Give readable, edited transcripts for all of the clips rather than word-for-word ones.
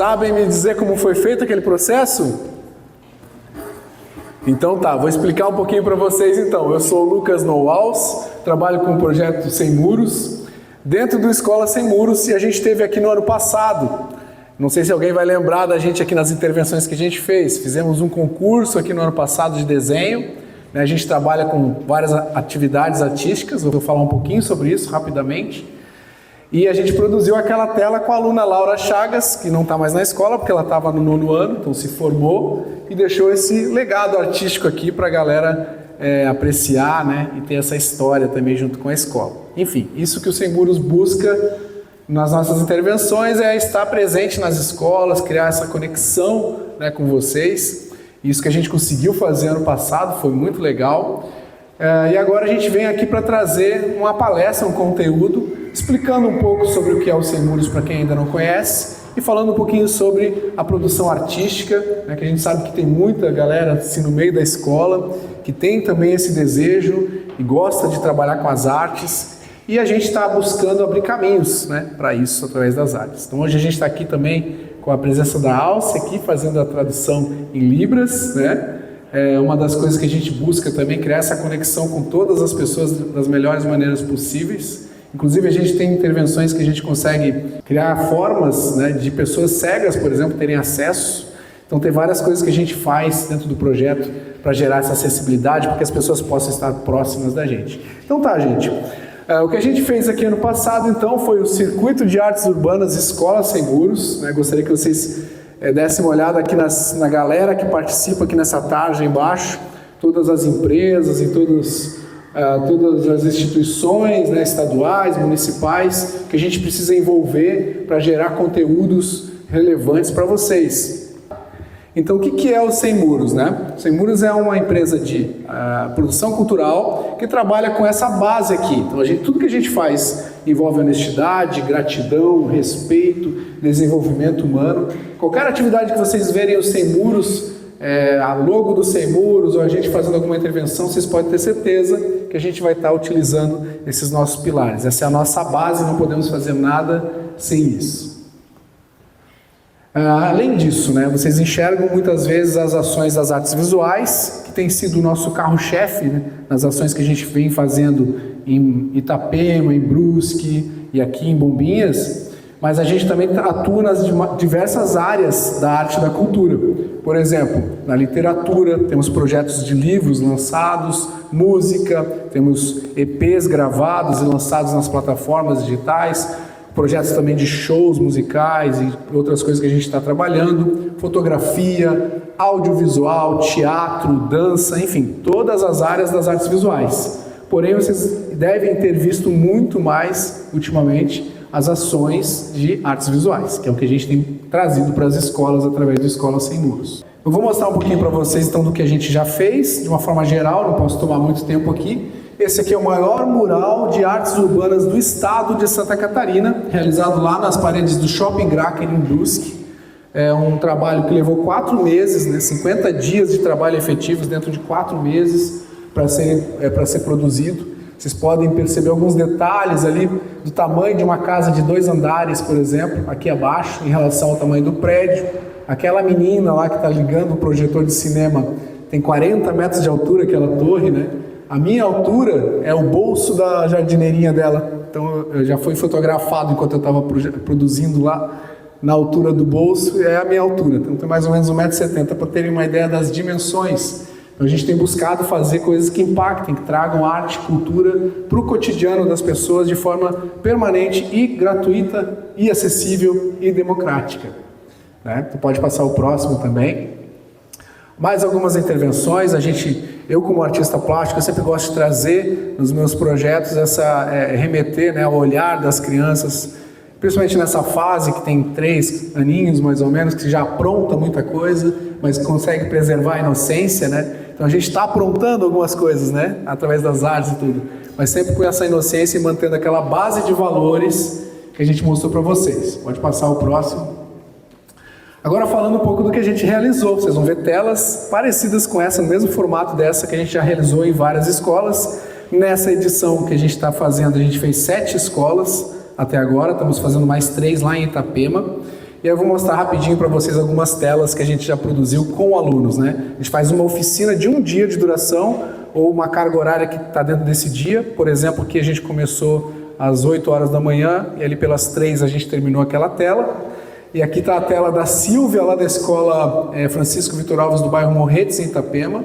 Sabem me dizer como foi feito aquele processo? Então tá, vou explicar um pouquinho para vocês então. Eu sou o Lucas Nowals, trabalho com o projeto Sem Muros, dentro do Escola Sem Muros, e a gente esteve aqui no ano passado. Não sei se alguém vai lembrar da gente aqui nas intervenções que a gente fez. Fizemos um concurso aqui no ano passado de desenho, né? A gente trabalha com várias atividades artísticas, vou falar um pouquinho sobre isso rapidamente. E a gente produziu aquela tela com a aluna Laura Chagas, que não está mais na escola, porque ela estava no 9º ano, então se formou, e deixou esse legado artístico aqui para a galera apreciar, né? E ter essa história também junto com a escola. Enfim, isso que o Sem Muros busca nas nossas intervenções é estar presente nas escolas, criar essa conexão, né, com vocês. Isso que a gente conseguiu fazer ano passado, foi muito legal. E agora a gente vem aqui para trazer uma palestra, um conteúdo, explicando um pouco sobre o que é o Sem Muros para quem ainda não conhece e falando um pouquinho sobre a produção artística, né, que a gente sabe que tem muita galera assim, no meio da escola que tem também esse desejo e gosta de trabalhar com as artes, e a gente está buscando abrir caminhos, né, para isso através das artes. Então hoje a gente está aqui também com a presença da Alce aqui fazendo a tradução em Libras, né? É uma das coisas que a gente busca também, criar essa conexão com todas as pessoas das melhores maneiras possíveis. Inclusive a gente tem intervenções que a gente consegue criar formas, né, de pessoas cegas, por exemplo, terem acesso. Então tem várias coisas que a gente faz dentro do projeto para gerar essa acessibilidade, para que as pessoas possam estar próximas da gente. Então tá, gente. O que a gente fez aqui ano passado, então, foi o Circuito de Artes Urbanas Escola Sem Muros, né? Gostaria que vocês dessem uma olhada aqui na galera que participa aqui nessa tarja embaixo, todas as empresas e todas as instituições, né, estaduais, municipais, que a gente precisa envolver para gerar conteúdos relevantes para vocês. Então, o que é o Sem Muros, né? O Sem Muros é uma empresa de produção cultural que trabalha com essa base aqui. Então, tudo que a gente faz envolve honestidade, gratidão, respeito, desenvolvimento humano. Qualquer atividade que vocês verem o Sem Muros, a logo do Sem Muros, ou a gente fazendo alguma intervenção, vocês podem ter certeza que a gente vai estar utilizando esses nossos pilares. Essa é a nossa base, não podemos fazer nada sem isso. Além disso, né, vocês enxergam muitas vezes as ações das artes visuais, que tem sido o nosso carro-chefe, né, nas ações que a gente vem fazendo em Itapema, em Brusque e aqui em Bombinhas, mas a gente também atua nas diversas áreas da arte e da cultura. Por exemplo, na literatura, temos projetos de livros lançados, música, temos EPs gravados e lançados nas plataformas digitais, projetos também de shows musicais e outras coisas que a gente está trabalhando, fotografia, audiovisual, teatro, dança, enfim, todas as áreas das artes visuais. Porém, vocês devem ter visto muito mais, ultimamente, as ações de artes visuais, que é o que a gente tem trazido para as escolas através do Escola Sem Muros. Eu vou mostrar um pouquinho para vocês, então, do que a gente já fez, de uma forma geral, não posso tomar muito tempo aqui. Esse aqui é o maior mural de artes urbanas do estado de Santa Catarina, realizado lá nas paredes do Shopping Gracker em Brusque. É um trabalho que levou 4 meses, né, 50 dias de trabalho efetivos dentro de 4 meses para ser produzido. Vocês podem perceber alguns detalhes ali do tamanho de uma casa de 2 andares, por exemplo, aqui abaixo, em relação ao tamanho do prédio. Aquela menina lá que está ligando o projetor de cinema tem 40 metros de altura, aquela torre, né? A minha altura é o bolso da jardineirinha dela, então eu já fui fotografado enquanto eu estava produzindo lá, na altura do bolso, é a minha altura, então tem mais ou menos 1,70 m, para terem uma ideia das dimensões. Então a gente tem buscado fazer coisas que impactem, que tragam arte, cultura para o cotidiano das pessoas de forma permanente e gratuita e acessível e democrática, né? Tu pode passar o próximo também. Mais algumas intervenções, eu como artista plástico, eu sempre gosto de trazer nos meus projetos remeter, né, ao olhar das crianças, principalmente nessa fase que tem 3 aninhos mais ou menos, que já apronta muita coisa, mas consegue preservar a inocência, né? Então a gente está aprontando algumas coisas, né, através das artes e tudo, mas sempre com essa inocência e mantendo aquela base de valores que a gente mostrou para vocês. Pode passar o próximo. Agora falando um pouco do que a gente realizou, vocês vão ver telas parecidas com essa, no mesmo formato dessa que a gente já realizou em várias escolas. Nessa edição que a gente está fazendo, a gente fez 7 escolas até agora, estamos fazendo mais 3 lá em Itapema. E aí eu vou mostrar rapidinho para vocês algumas telas que a gente já produziu com alunos, né? A gente faz uma oficina de um dia de duração ou uma carga horária que está dentro desse dia. Por exemplo, aqui a gente começou às 8 horas da manhã e ali pelas 3 a gente terminou aquela tela. E aqui está a tela da Silvia, lá da escola Francisco Vitor Alves, do bairro Morretes, em Itapema.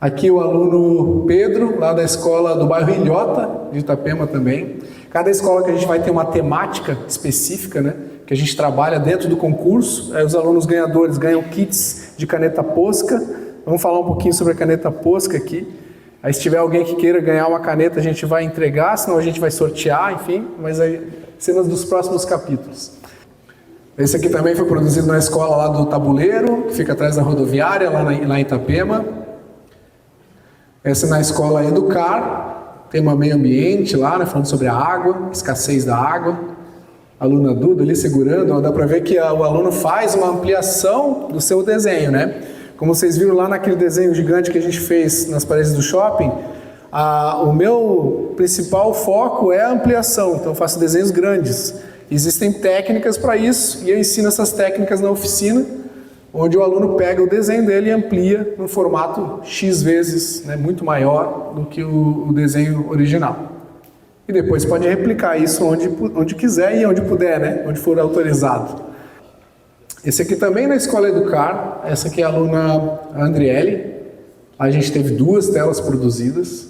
Aqui o aluno Pedro, lá da escola do bairro Ilhota, de Itapema também. Cada escola que a gente vai ter uma temática específica, né, que a gente trabalha dentro do concurso. Aí os alunos ganhadores ganham kits de caneta Posca. Vamos falar um pouquinho sobre a caneta Posca aqui. Aí se tiver alguém que queira ganhar uma caneta, a gente vai entregar, senão a gente vai sortear, enfim. Mas aí, cenas dos próximos capítulos. Esse aqui também foi produzido na escola lá do Tabuleiro, que fica atrás da rodoviária, lá em Itapema. Essa é na escola Educar, tema meio ambiente lá, né, falando sobre a água, escassez da água. A aluna Duda ali segurando, ó, dá para ver que o aluno faz uma ampliação do seu desenho, né? Como vocês viram lá naquele desenho gigante que a gente fez nas paredes do shopping, o meu principal foco é a ampliação, então eu faço desenhos grandes. Existem técnicas para isso e eu ensino essas técnicas na oficina, onde o aluno pega o desenho dele e amplia no formato X vezes, né, muito maior do que o desenho original. E depois pode replicar isso onde quiser e onde puder, né, onde for autorizado. Esse aqui também na Escola Educar, essa aqui é a aluna Andriele. A gente teve 2 telas produzidas.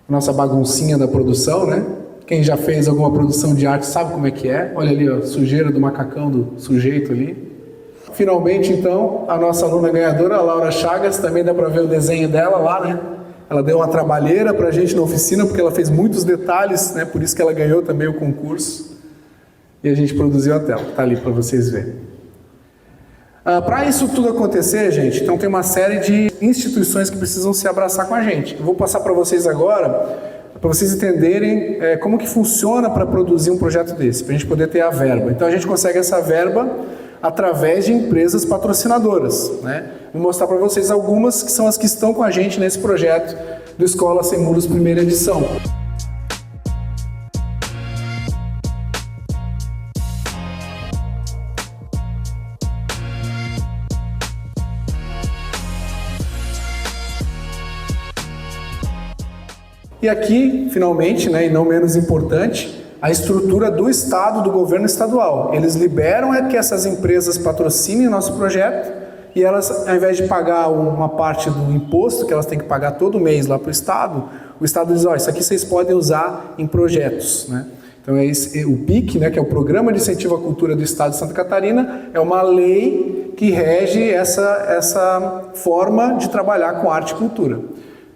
Nossa baguncinha da produção, né? Quem já fez alguma produção de arte sabe como é que é. Olha ali, ó, sujeira do macacão do sujeito ali. Finalmente, então, a nossa aluna ganhadora, a Laura Chagas, também dá para ver o desenho dela lá, né? Ela deu uma trabalheira para a gente na oficina, porque ela fez muitos detalhes, né? Por isso que ela ganhou também o concurso. E a gente produziu a tela, tá ali para vocês verem. Para isso tudo acontecer, gente, então tem uma série de instituições que precisam se abraçar com a gente. Eu vou passar para vocês agora, para vocês entenderem como que funciona para produzir um projeto desse, para a gente poder ter a verba. Então a gente consegue essa verba através de empresas patrocinadoras, né? Vou mostrar para vocês algumas que são as que estão com a gente nesse projeto do Escola Sem Muros primeira edição. E aqui, finalmente, né, e não menos importante, a estrutura do Estado, do governo estadual. Eles liberam que essas empresas patrocinem o nosso projeto e elas, ao invés de pagar uma parte do imposto que elas têm que pagar todo mês lá para o Estado diz, ó, isso aqui vocês podem usar em projetos, né? Então o PIC, né, que é o Programa de Incentivo à Cultura do Estado de Santa Catarina, é uma lei que rege essa forma de trabalhar com arte e cultura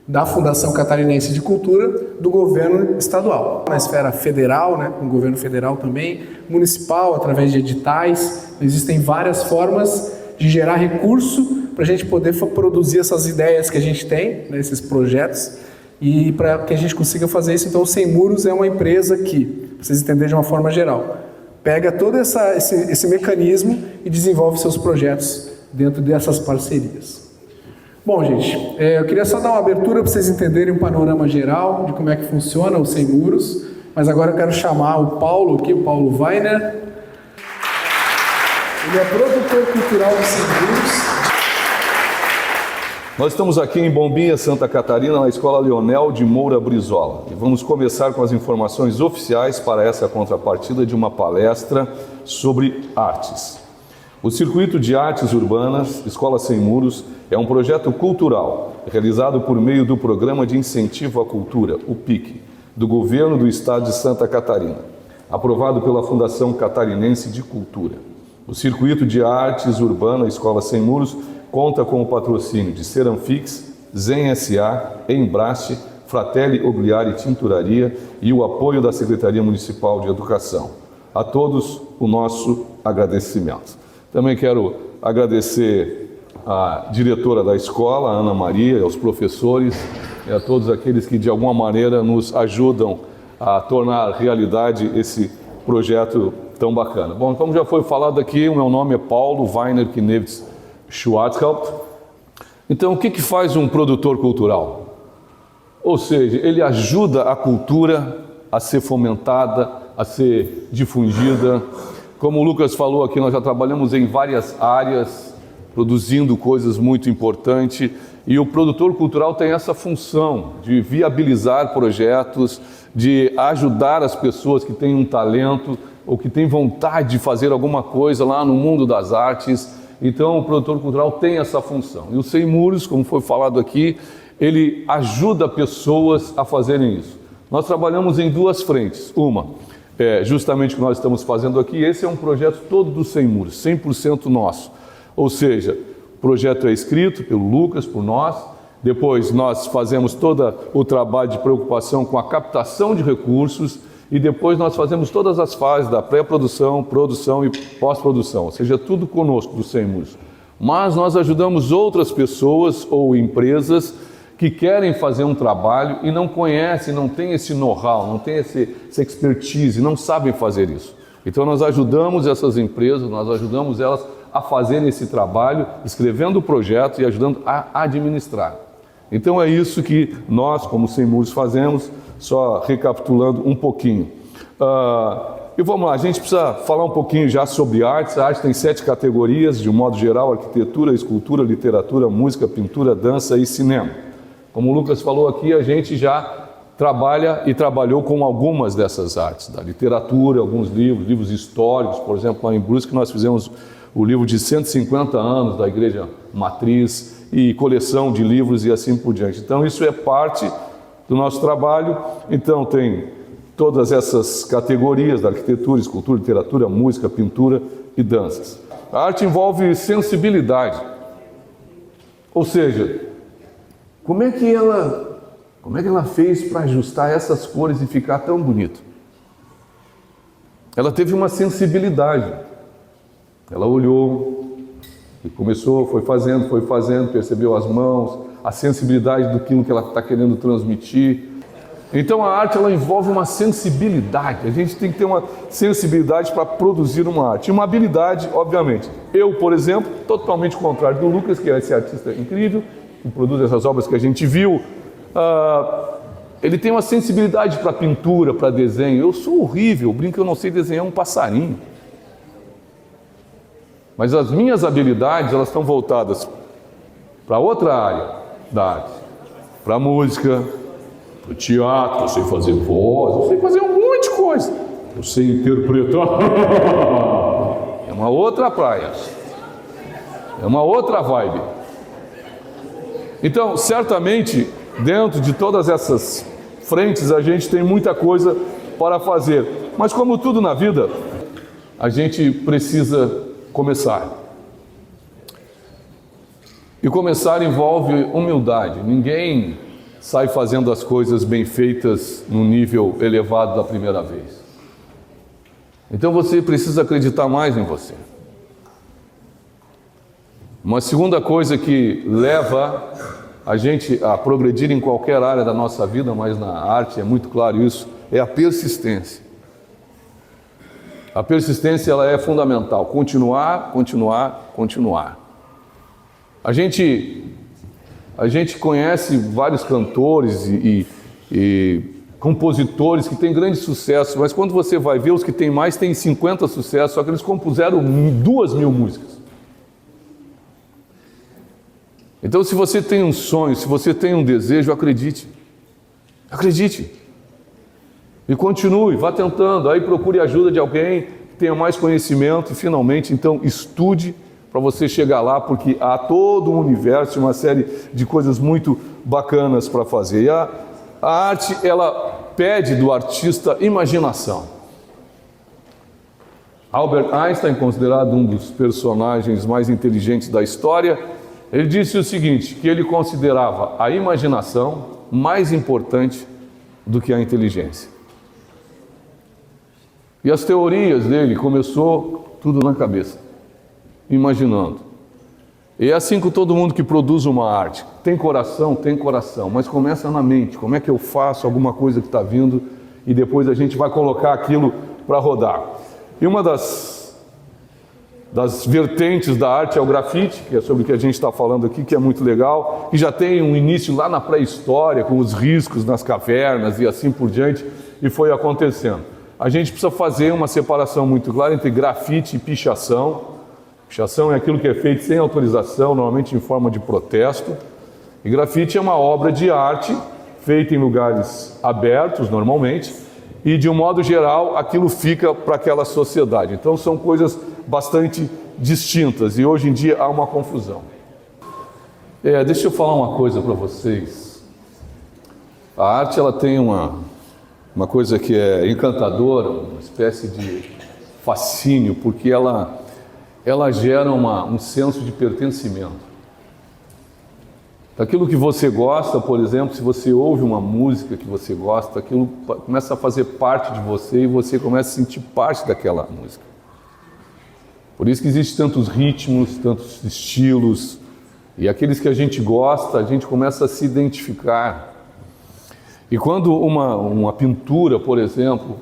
da Fundação Catarinense de Cultura do governo estadual. Na esfera federal, né, com o governo federal também, municipal, através de editais. Existem várias formas de gerar recurso para a gente poder produzir essas ideias que a gente tem, né, esses projetos, e para que a gente consiga fazer isso. Então o Sem Muros é uma empresa que, para vocês entenderem de uma forma geral, pega todo esse mecanismo e desenvolve seus projetos dentro dessas parcerias. Bom, gente, eu queria só dar uma abertura para vocês entenderem um panorama geral de como é que funciona o Sem Muros, mas agora eu quero chamar o Paulo aqui, o Paulo Weiner. Ele é produtor cultural do Sem Muros. Nós estamos aqui em Bombinha, Santa Catarina, na Escola Leonel de Moura Brizola. E vamos começar com as informações oficiais para essa contrapartida de uma palestra sobre artes. O Circuito de Artes Urbanas, Escola Sem Muros, é um projeto cultural realizado por meio do Programa de Incentivo à Cultura, o PIC, do Governo do Estado de Santa Catarina, aprovado pela Fundação Catarinense de Cultura. O Circuito de Artes Urbanas, Escola Sem Muros, conta com o patrocínio de Ceramfix, Zen S.A., Embrace, Fratelli Obliari Tinturaria e o apoio da Secretaria Municipal de Educação. A todos o nosso agradecimento. Também quero agradecer a diretora da escola, a Ana Maria, aos professores e a todos aqueles que de alguma maneira nos ajudam a tornar realidade esse projeto tão bacana. Bom, como já foi falado aqui, o meu nome é Paulo Weiner Knevitz Schwarzhaupt. Então, o que faz um produtor cultural? Ou seja, ele ajuda a cultura a ser fomentada, a ser difundida, Como o Lucas falou aqui, nós já trabalhamos em várias áreas, produzindo coisas muito importantes, e o produtor cultural tem essa função de viabilizar projetos, de ajudar as pessoas que têm um talento ou que têm vontade de fazer alguma coisa lá no mundo das artes. Então, o produtor cultural tem essa função. E o Sem Muros, como foi falado aqui, ele ajuda pessoas a fazerem isso. Nós trabalhamos em duas frentes. Uma, justamente o que nós estamos fazendo aqui, esse é um projeto todo do Sem Muros, 100% nosso. Ou seja, o projeto é escrito pelo Lucas, por nós. Depois nós fazemos todo o trabalho de preocupação com a captação de recursos e depois nós fazemos todas as fases da pré-produção, produção e pós-produção, ou seja, tudo conosco do Sem Muros. Mas nós ajudamos outras pessoas ou empresas que querem fazer um trabalho e não conhecem, não têm esse know-how, não têm essa expertise, não sabem fazer isso. Então nós ajudamos essas empresas, nós ajudamos elas a fazerem esse trabalho, escrevendo o projeto e ajudando a administrar. Então é isso que nós, como Sem Muros, fazemos, só recapitulando um pouquinho. E vamos lá, a gente precisa falar um pouquinho já sobre artes. A arte tem 7 categorias, de um modo geral: arquitetura, escultura, literatura, música, pintura, dança e cinema. Como o Lucas falou aqui, a gente já trabalha e trabalhou com algumas dessas artes, da literatura, alguns livros históricos. Por exemplo, lá em Brusque nós fizemos o livro de 150 anos da Igreja Matriz e coleção de livros e assim por diante. Então isso é parte do nosso trabalho. Então tem todas essas categorias da arquitetura, escultura, literatura, música, pintura e danças. A arte envolve sensibilidade, ou seja, como é que ela fez para ajustar essas cores e ficar tão bonito? Ela teve uma sensibilidade. Ela olhou e começou, foi fazendo, percebeu as mãos, a sensibilidade do que ela está querendo transmitir. Então a arte, ela envolve uma sensibilidade. A gente tem que ter uma sensibilidade para produzir uma arte. E uma habilidade, obviamente. Eu, por exemplo, totalmente contrário do Lucas, que é esse artista incrível, que produz essas obras que a gente viu. Ele tem uma sensibilidade para pintura, para desenho. Eu sou horrível, brinco que eu não sei desenhar um passarinho. Mas as minhas habilidades, elas estão voltadas para outra área da arte. Para a música, para o teatro, eu sei fazer voz, eu sei fazer um monte de coisa. Eu sei interpretar. É uma outra praia. É uma outra vibe. Então, certamente, dentro de todas essas frentes, a gente tem muita coisa para fazer. Mas como tudo na vida, a gente precisa começar. E começar envolve humildade. Ninguém sai fazendo as coisas bem feitas num nível elevado da primeira vez. Então você precisa acreditar mais em você. Uma segunda coisa que leva a gente a progredir em qualquer área da nossa vida, mas na arte é muito claro isso, é a persistência. A persistência, ela é fundamental. Continuar. A gente conhece vários cantores e compositores que têm grande sucesso, mas quando você vai ver, os que têm mais têm 50 sucessos, só que eles compuseram 2.000 músicas. Então, se você tem um sonho, se você tem um desejo, acredite. Acredite. E continue, vá tentando. Aí procure a ajuda de alguém que tenha mais conhecimento e finalmente, então, estude para você chegar lá, porque há todo um universo, uma série de coisas muito bacanas para fazer. E a arte, ela pede do artista imaginação. Albert Einstein, considerado um dos personagens mais inteligentes da história, ele disse o seguinte, que ele considerava a imaginação mais importante do que a inteligência. E as teorias dele começou tudo na cabeça, imaginando. E é assim com todo mundo que produz uma arte. Tem coração, mas começa na mente. Como é que eu faço alguma coisa que está vindo e depois a gente vai colocar aquilo para rodar. E uma das vertentes da arte é o grafite, que é sobre o que a gente está falando aqui, que é muito legal, que já tem um início lá na pré-história, com os riscos nas cavernas e assim por diante, e foi acontecendo. a gente precisa fazer uma separação muito clara entre grafite e pichação. Pichação é aquilo que é feito sem autorização, normalmente em forma de protesto. E grafite é uma obra de arte feita em lugares abertos, normalmente, e de um modo geral aquilo fica para aquela sociedade. Então são coisas bastante distintas e hoje em dia há uma confusão. Deixa eu falar uma coisa para vocês. A arte ela tem uma coisa que é encantadora, uma espécie de fascínio, porque ela gera um senso de pertencimento. Daquilo que você gosta, por exemplo, se você ouve uma música que você gosta, aquilo começa a fazer parte de você e você começa a sentir parte daquela música. Por isso que existem tantos ritmos, tantos estilos, e aqueles que a gente gosta, a gente começa a se identificar. E quando uma pintura, por exemplo,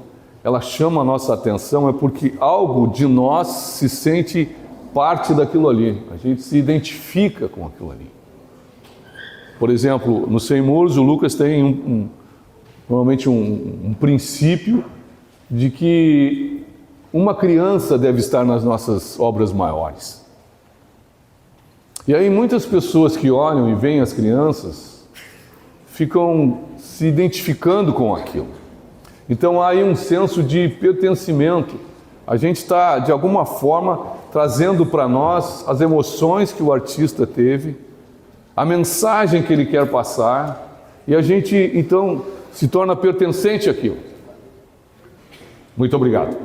ela chama a nossa atenção, é porque algo de nós se sente parte daquilo ali, a gente se identifica com aquilo ali. Por exemplo, no Sem Muros, o Lucas tem normalmente um princípio de que uma criança deve estar nas nossas obras maiores. E aí muitas pessoas que olham e veem as crianças ficam se identificando com aquilo. Então há aí um senso de pertencimento. A gente está, de alguma forma, trazendo para nós as emoções que o artista teve, a mensagem que ele quer passar, e a gente, então, se torna pertencente àquilo. Muito obrigado.